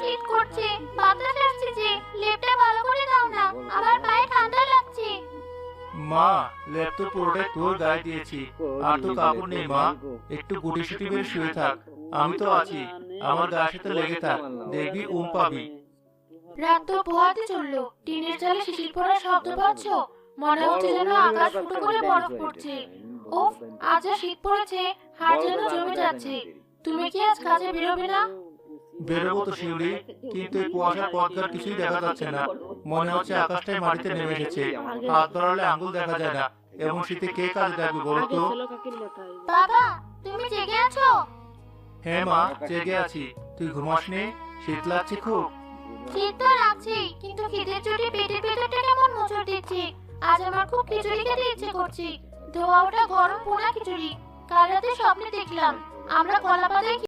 শীত করছে, বাতাস আসছে যে, লেপটা ভালো করে দাও না, আমার পায়ে ঠান্ডা লাগছে। মা, লেপ তো পুরোটাই তোর গায়ে দিয়েছি, আর তো কাপড় নেই মা। একটু গুটিসুটি মেরে শুয়ে থাক, আমি তো আছি। আমার গায়ের সাথে লেগে থাক, দেখবি পাবি। রাত তো পোহাতে চললো, টিনের চালে শিশির পড়ার শব্দ পাচ্ছ? মনে হচ্ছে যেন আকাশ ফুটো করে বরফ পড়ছে। উফ, আজ যা শীত পড়েছে, হাড় যেন জমে যাচ্ছে। তুমি কি আজ কাজে বেরোবে না? বেরোবো তো শিউলি, কিন্তু এই কুয়াশার পথঘাট কিছুই দেখা যাচ্ছে না। মনে হচ্ছে আকাশটাই মাটিতে নেমে এসেছে, হাত বাড়ালে আঙ্গুল দেখা যায় না। এমন শীতে কে কাজে যাবে বলো তো? বাবা, তুমি জেগে আছো? হ্যাঁ মা, জেগে আছি। তুই ঘুমাসনি? শীত লাগছে খুব? শীত তো লাগছেই, কিন্তু খিদের চোটে পেটের ভেতরটা কেমন মোচড় দিচ্ছে। আজ আমার খুব খিচুড়ি খেতে ইচ্ছে করছে। ধোয়া ওঠা গরম পোড়া খিচুড়ি। কাল রাতে স্বপ্নে দেখলাম আমরা কলা পাতায়